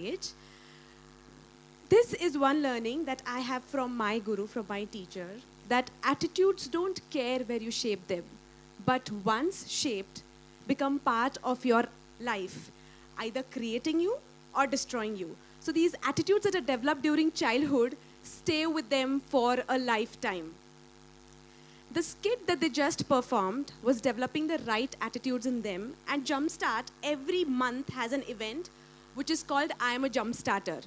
age. This is one learning that I have from my guru, from my teacher, that attitudes don't care where you shape them, but once shaped, become part of your life, either creating you or destroying you. So these attitudes that are developed during childhood stay with them for a lifetime. The skit that they just performed was developing the right attitudes in them, and Jumpstart every month has an event which is called I Am a Jumpstarter.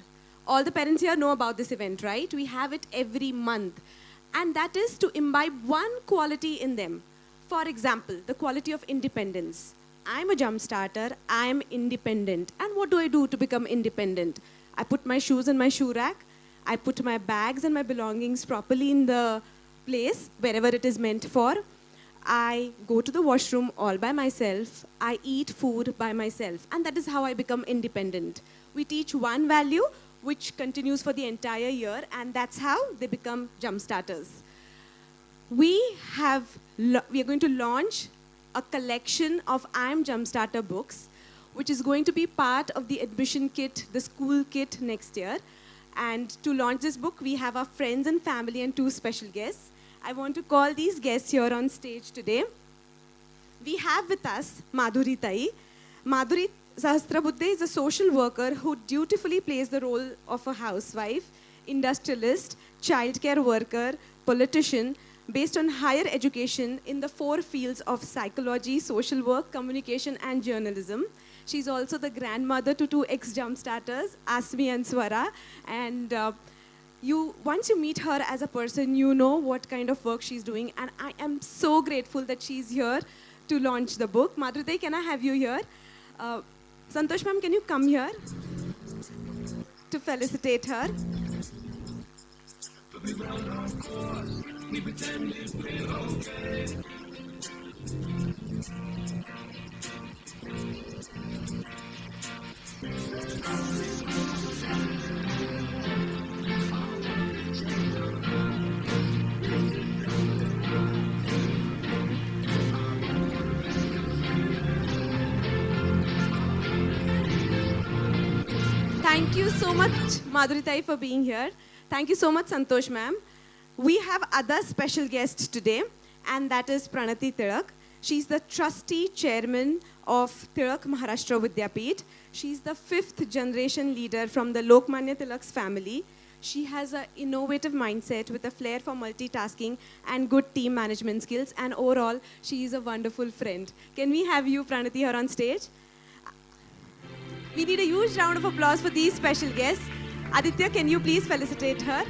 All the parents here know about this event, right? We have it every month. And that is to imbibe one quality in them. For example, the quality of independence. I'm a Jumpstarter, I'm independent. And what do I do to become independent? I put my shoes in my shoe rack, I put my bags and my belongings properly in the place, wherever it is meant for. I go to the washroom all by myself. I eat food by myself. And that is how I become independent. We teach one value which continues for the entire year, and that's how they become jump starters. We are going to launch a collection of I Am Jumpstarter books, which is going to be part of the admission kit, the school kit next year. And to launch this book, we have our friends and family and two special guests. I want to call these guests here on stage today. We have with us Madhuri Tai. Madhuri Sahasrabuddhe is a social worker who dutifully plays the role of a housewife, industrialist, childcare worker, politician, based on higher education in the four fields of psychology, social work, communication, and journalism. She's also the grandmother to two ex-Jumpstarters, Asmi and Swara. And once you meet her as a person, you know what kind of work she's doing. And I am so grateful that she's here to launch the book. Madhuri, can I have you here? Santosh ma'am, can you come here to felicitate her? Thank you so much, Madhuri Tai, for being here. Thank you so much, Santosh ma'am. We have other special guests today, and that is Pranati Tilak. She's the trustee chairman of Tilak Maharashtra Vidyapeeth. She's the fifth generation leader from the Lokmanya Tilak's family. She has an innovative mindset with a flair for multitasking and good team management skills. And overall, she is a wonderful friend. Can we have you, Pranati, here on stage? We need a huge round of applause for these special guests. Aditya, can you please felicitate her?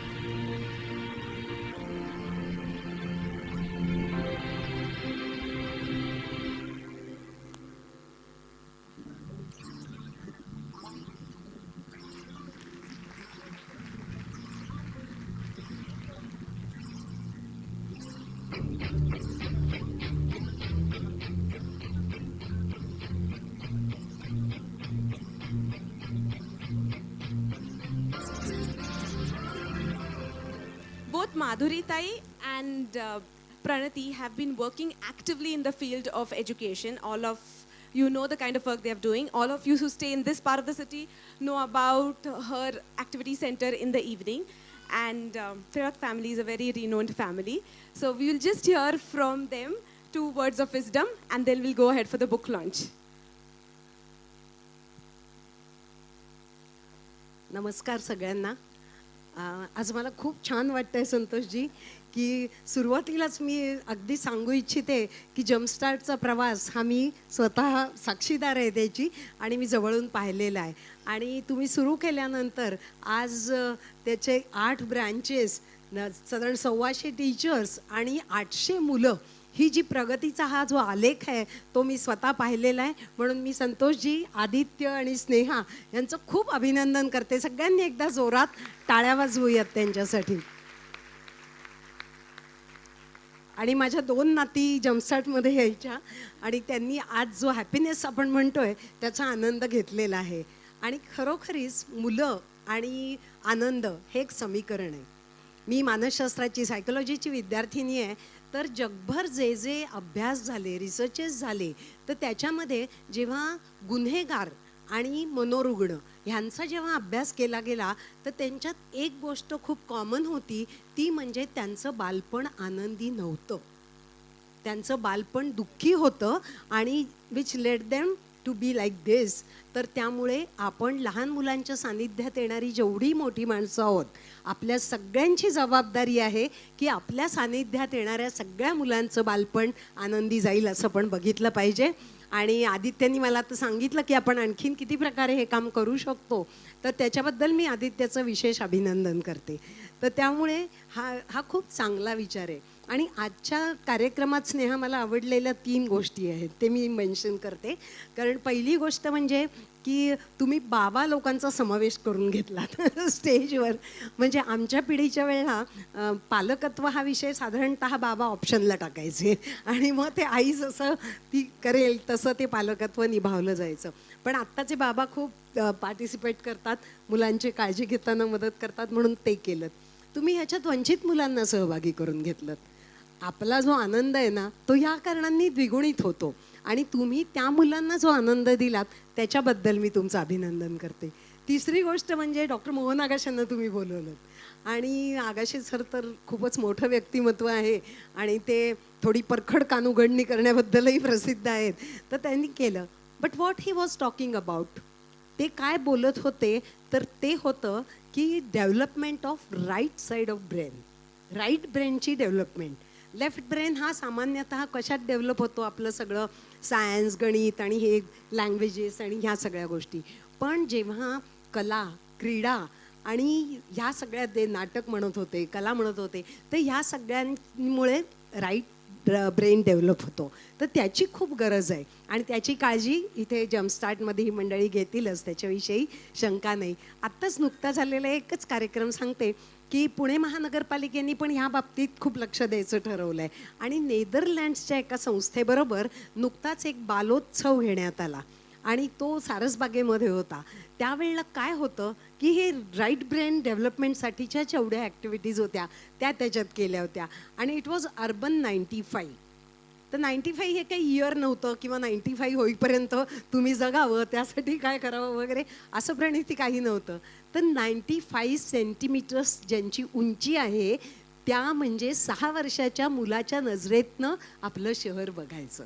Both Madhuri Tai and Pranati have been working actively in the field of education. All of you know the kind of work they are doing. All of you who stay in this part of the city know about her activity center in the evening. And Tilak family is a very renowned family. So we will just hear from them two words of wisdom, and then we'll go ahead for the book launch. नमस्कार सगळ्यांना. आज मला खूप छान वाटतंय संतोषजी की सुरुवातीलाच मी अगदी सांगू इच्छिते की जम्पस्टार्टचा प्रवास हा मी स्वतः साक्षीदार आहे त्याची आणि मी जवळून पाहिलेला आहे. आणि तुम्ही सुरू केल्यानंतर आज त्याचे 8 ब्रँचेस, साधारण 125 टीचर्स आणि 800 मुलं, ही जी प्रगतीचा हा जो आलेख आहे तो मी स्वतः पाहिलेला आहे. म्हणून मी संतोषजी, आदित्य आणि स्नेहा यांचं खूप अभिनंदन करते. सगळ्यांनी एकदा जोरात टाळ्या वाजवूयात त्यांच्यासाठी. आणि माझ्या 2 नाती जम्पस्टार्टमध्ये यायच्या आणि त्यांनी आज जो हॅपीनेस आपण म्हणतोय त्याचा आनंद घेतलेला आहे. आणि खरोखरीच मुलं आणि आनंद हे एक समीकरण आहे. मी मानसशास्त्राची, सायकोलॉजीची विद्यार्थिनी आहे. तर जगभर जे जे अभ्यास झाले, रिसर्चेस झाले, तर त्याच्यामध्ये जेव्हा गुन्हेगार आणि मनोरुग्ण ह्यांचा जेव्हा अभ्यास केला गेला तर त्यांच्यात एक गोष्ट खूप कॉमन होती, ती म्हणजे त्यांचं बालपण आनंदी नव्हतं. त्यांचं बालपण दुःखी होतं आणि which let them to be like this. तर त्यामुळे आपण लहान मुलांच्या सानिध्यात येणारी जेवढी मोठी माणसं आहोत, आपल्या सगळ्यांची जबाबदारी आहे की आपल्या सानिध्यात येणाऱ्या सगळ्या मुलांचं बालपण आनंदी जाईल असं पण बघितलं पाहिजे. आणि आदित्यनी मला आता सांगितलं की आपण आणखीन किती प्रकारे हे काम करू शकतो, तर त्याच्याबद्दल मी आदित्यचं विशेष अभिनंदन करते. तर त्यामुळे हा खूप चांगला विचार आहे. आणि आजच्या कार्यक्रमात स्नेहा मला आवडलेल्या 3 गोष्टी आहेत, ते मी मेन्शन करते. कारण पहिली गोष्ट म्हणजे की तुम्ही बाबा लोकांचा समावेश करून घेतलात स्टेजवर. म्हणजे आमच्या पिढीच्या वेळेला पालकत्व हा विषय साधारणतः बाबा ऑप्शनला टाकायचे आणि मग ते आई जसं ती करेल तसं ते पालकत्व निभावलं जायचं. पण आत्ताचे बाबा खूप पार्टिसिपेट करतात, मुलांची काळजी घेताना मदत करतात, म्हणून ते केलं. तुम्ही ह्याच्यात वंचित मुलांना सहभागी करून घेतलं. आपला जो आनंद आहे ना, तो या कारणांनी द्विगुणित होतो आणि तुम्ही त्या मुलांना जो आनंद दिलात त्याच्याबद्दल मी तुमचं अभिनंदन करते. तिसरी गोष्ट म्हणजे डॉक्टर मोहन आगाशांना तुम्ही बोलवलं आणि आगाशे सर तर खूपच मोठं व्यक्तिमत्व आहे आणि ते थोडी परखड कानउघडणी करण्याबद्दलही प्रसिद्ध आहेत. तर त्यांनी केलं. But what he was talking about, ते काय बोलत होते तर ते होतं की development of right side of brain, right ब्रेनची डेव्हलपमेंट. लेफ्ट ब्रेन हा सामान्यतः कशात डेव्हलप होतो, आपलं सगळं सायन्स, गणित आणि हे लँग्वेजेस आणि ह्या सगळ्या गोष्टी. पण जेव्हा कला, क्रीडा आणि ह्या सगळ्या ते नाटक म्हणत होते, कला म्हणत होते, तर ह्या सगळ्यांमुळे राईट ब्रेन डेव्हलप होतो. तर त्याची खूप गरज आहे आणि त्याची काळजी इथे जम्पस्टार्टमध्ये ही मंडळी घेतीलच, त्याच्याविषयी शंका नाही. आत्ताच नुकता झालेला एकच कार्यक्रम सांगते की पुणे महानगरपालिकेने पण ह्या बाबतीत खूप लक्ष द्यायचं ठरवलं आहे आणि नेदरलँड्सच्या एका संस्थेबरोबर नुकताच एक बालोत्सव घेण्यात आला आणि तो सारसबागेमध्ये होता. त्यावेळेला काय होतं की हे राईट ब्रेन डेव्हलपमेंटसाठीच्या जेवढ्या ॲक्टिव्हिटीज होत्या त्या त्याच्यात केल्या होत्या आणि इट वॉज अर्बन 95. तर 95 हे काही इयर नव्हतं किंवा 95 होईपर्यंत तुम्ही जगावं त्यासाठी काय करावं वगैरे असं प्रणिती काही नव्हतं. तर 95 सेंटीमीटर्स ज्यांची उंची आहे त्या म्हणजे 6 वर्षाच्या मुलाच्या नजरेतनं आपलं शहर बघायचं.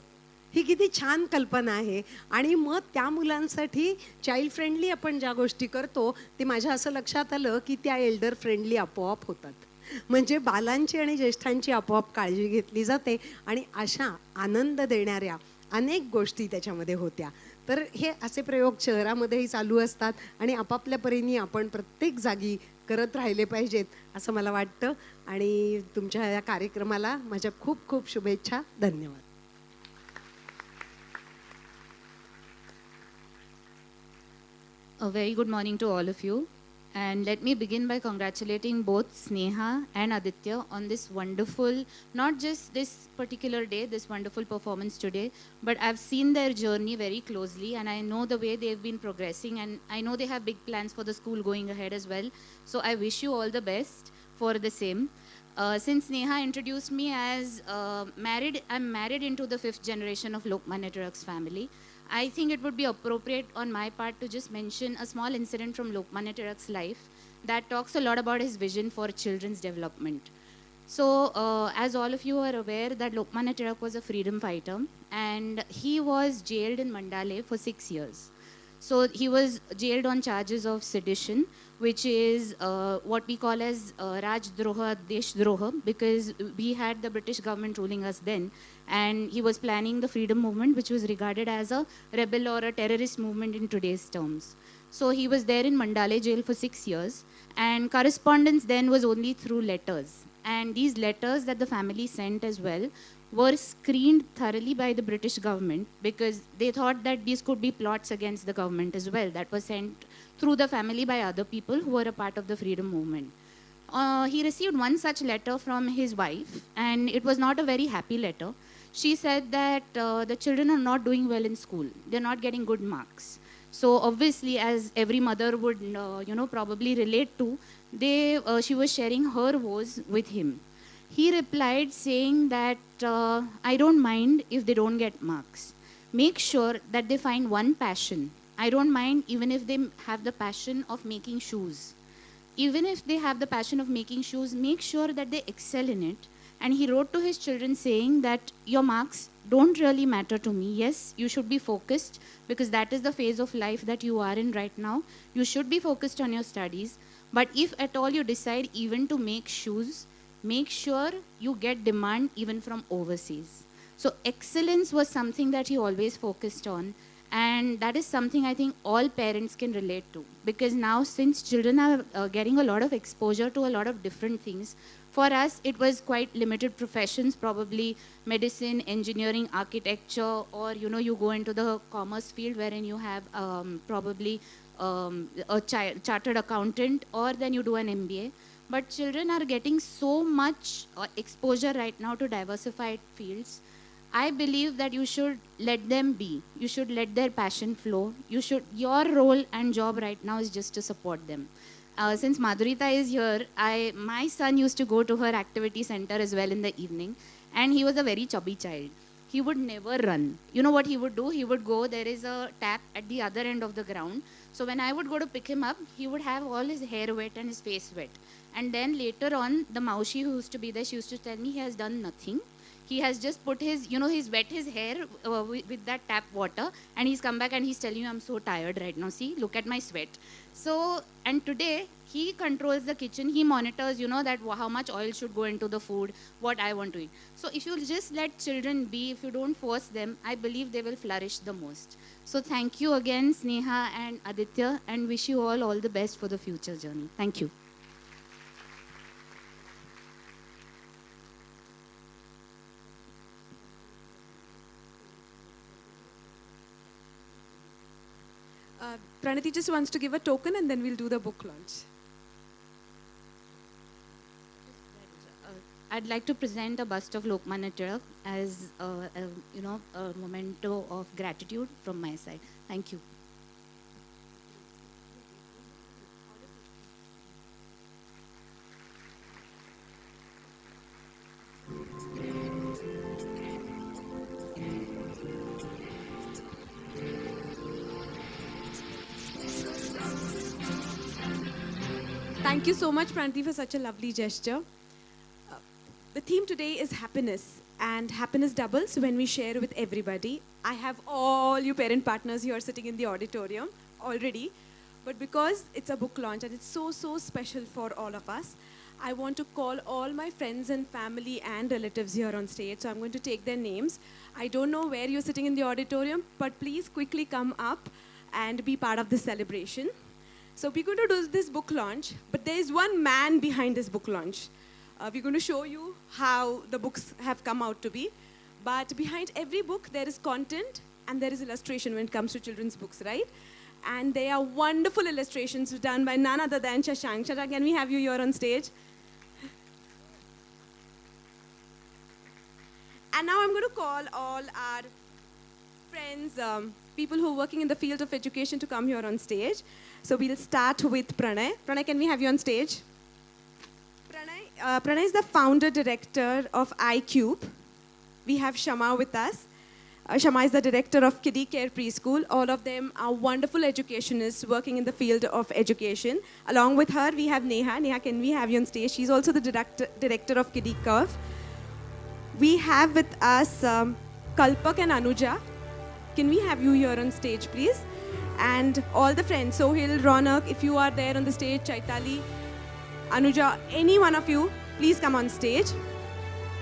ही किती छान कल्पना आहे. आणि मग त्या मुलांसाठी चाइल्ड फ्रेंडली आपण ज्या गोष्टी करतो ते माझ्या असं लक्षात आलं की त्या एल्डर फ्रेंडली आपोआप होतात. म्हणजे बालांची आणि ज्येष्ठांची आपोआप काळजी घेतली जाते आणि अशा आनंद देणाऱ्या अनेक गोष्टी त्याच्यामध्ये होत्या. तर हे असे प्रयोग शहरामध्येही चालू असतात आणि आपापल्या परीने आपण प्रत्येक जागी करत राहिले पाहिजेत असं मला वाटतं. आणि तुमच्या या कार्यक्रमाला माझ्या खूप खूप शुभेच्छा. धन्यवाद. A very good morning to all of you. And let me begin by congratulating both Sneha and Aditya on this wonderful, not just this particular day, this wonderful performance today, but I've seen their journey very closely and I know the way they've been progressing and I know they have big plans for the school going ahead as well. So I wish you all the best for the same. Since Sneha introduced me as married, I'm married into the 5th generation of Lokmanya Tilak's family. I think it would be appropriate on my part to just mention a small incident from Lokmanya Tilak's life that talks a lot about his vision for children's development. So, as all of you are aware that Lokmanya Tilak was a freedom fighter and he was jailed in Mandale for 6 years. So he was jailed on charges of sedition, which is what we call as Rajdroha, Deshdroha, because we had the British government ruling us then, and he was planning the freedom movement, which was regarded as a rebel or a terrorist movement in today's terms. So he was there in Mandale jail for 6 years, and correspondence then was only through letters. And these letters that the family sent as well were screened thoroughly by the British government because they thought that these could be plots against the government as well that were sent through the family by other people who were a part of the freedom movement. He received one such letter from his wife, and it was not a very happy letter. She said that the children are not doing well in school. They're not getting good marks. So obviously, as every mother would, probably relate to, she was sharing her woes with him. He replied saying that, I don't mind if they don't get marks. Make sure that they find one passion I don't mind even if they have the passion of making shoes. Even if they have the passion of making shoes, make sure that they excel in it. And he wrote to his children saying that your marks don't really matter to me. Yes, you should be focused because that is the phase of life that you are in right now. You should be focused on your studies. But if at all you decide even to make shoes, make sure you get demand even from overseas. So excellence was something that he always focused on. And that is something I think all parents can relate to. Because now since children are getting a lot of exposure to a lot of different things, for us it was quite limited professions, probably medicine, engineering, architecture, or you go into the commerce field wherein you have probably a chartered accountant, or then you do an MBA. But children are getting so much exposure right now to diversified fields. I believe that you should let them be. You should let their passion flow. Your role and job right now is just to support them. Since Madhurita is here, my son used to go to her activity center as well in the evening, and he was a very chubby child. He would never run. You know what he would do? He would go, there is a tap at the other end of the ground. So when I would go to pick him up, he would have all his hair wet and his face wet. And then later on, the Maushi who used to be there, she used to tell me he has done nothing. He has just put his, he's wet his hair with that tap water, and he's come back and he's telling you, I'm so tired right now. See, look at my sweat. So, and today, he controls the kitchen. He monitors, that how much oil should go into the food, what I want to eat. So if you just let children be, if you don't force them, I believe they will flourish the most. So thank you again, Sneha and Aditya, and wish you all the best for the future journey. Thank you. Pranati just wants to give a token and then we'll do the book launch. I'd like to present a bust of Lokmanya Tilak as a memento of gratitude from my side. Thank you. Thank you so much, Pranati, for such a lovely gesture. The theme today is happiness, and happiness doubles when we share with everybody. I have all you parent partners here sitting in the auditorium already, but because it's a book launch and it's so special for all of us, I want to call all my friends and family and relatives here on stage, so I'm going to take their names. I don't know where you're sitting in the auditorium, but please quickly come up and be part of this celebration. So we're going to do this book launch, but there is one man behind this book launch. We're going to show you how the books have come out to be. But behind every book, there is content and there is illustration when it comes to children's books, right? And they are wonderful illustrations done by none other than Shashank. Shashank, can we have you here on stage? And now I'm going to call all our friends, people who are working in the field of education to come here on stage. So we'll start with Pranay. Pranay, can we have you on stage? Pranay is the founder director of iCube. We have Shama with us. Shama is the director of Kiddie Care Preschool. All of them are wonderful educationists working in the field of education. Along with her, we have Neha. Neha, can we have you on stage? She's also the director of Kiddie Curve. We have with us Kalpak and Anuja. Can we have you here on stage, please? And all the friends, Sohil, Ronak, if you are there on the stage, Chaitali, Anuja, any one of you, please come on stage.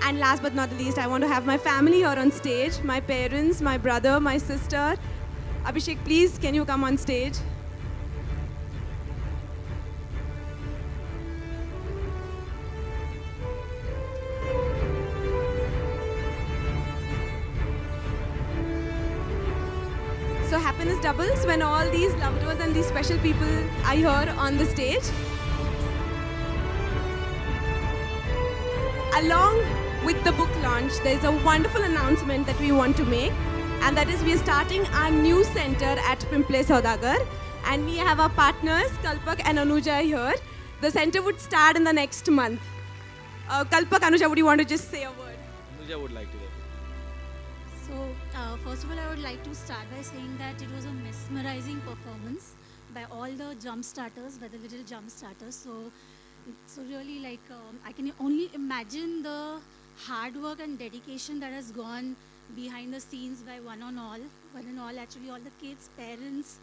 And last but not the least, I want to have my family here on stage, my parents, my brother, my sister. Abhishek, please, can you come on stage? So happiness doubles when all these loved ones and these special people are here on the stage. Along with the book launch, there's a wonderful announcement that we want to make, and that is we are starting our new center at Pimple Saudagar, and we have our partners, Kalpak and Anuja here. The center would start in the next month. Kalpak, Anuja, would you want to just say a word? Anuja would like to. So, first of all, I would like to start by saying that it was a mesmerizing performance by all the jump starters, by the little jump starters. So really, like, I can only imagine the hard work and dedication that has gone behind the scenes by one and all, actually, all the kids, parents,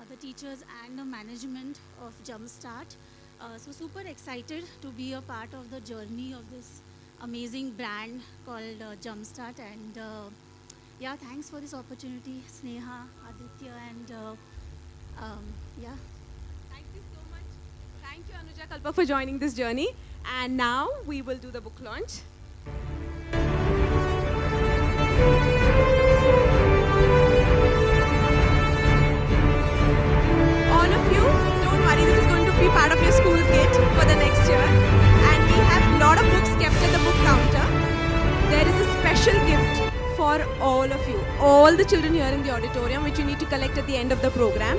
the teachers, and the management of Jumpstart. So super excited to be a part of the journey of this amazing brand called Jumpstart. And yeah, thanks for this opportunity, Sneha, Aditya, and yeah. Thank you so much. Thank you, Anuja Kalpa, for joining this journey. And now we will do the book launch. All of you, don't worry, this is going to be part of your school kit for the next year. And we have a lot of books kept at the book counter. There is a special gift for all of you, all the children here in the auditorium, which you need to collect at the end of the program.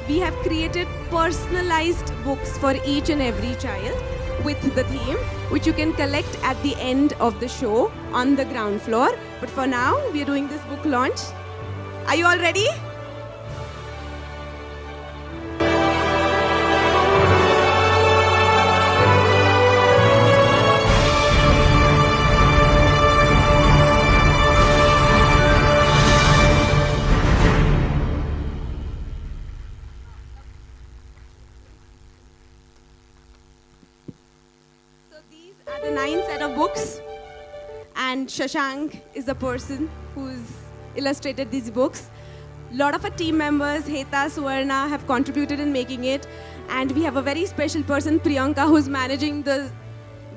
We have created personalized books for each and every child with the theme, which you can collect at the end of the show on the ground floor. But for now, we are doing this book launch. Are you all ready? These are the 9 set of books, and Shashank is the person who's illustrated these books. A lot of our team members, Heta, Suvarna, have contributed in making it, and we have a very special person, Priyanka, who's managing the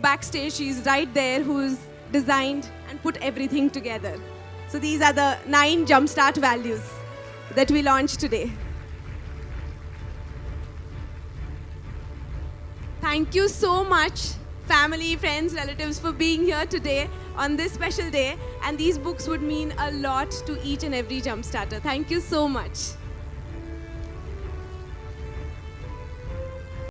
backstage. She's right there, who's designed and put everything together. So these are the 9 Jumpstart values that we launched today. Thank you so much, family, friends, relatives, for being here today on this special day. And these books would mean a lot to each and every Jumpstarter. Thank you so much.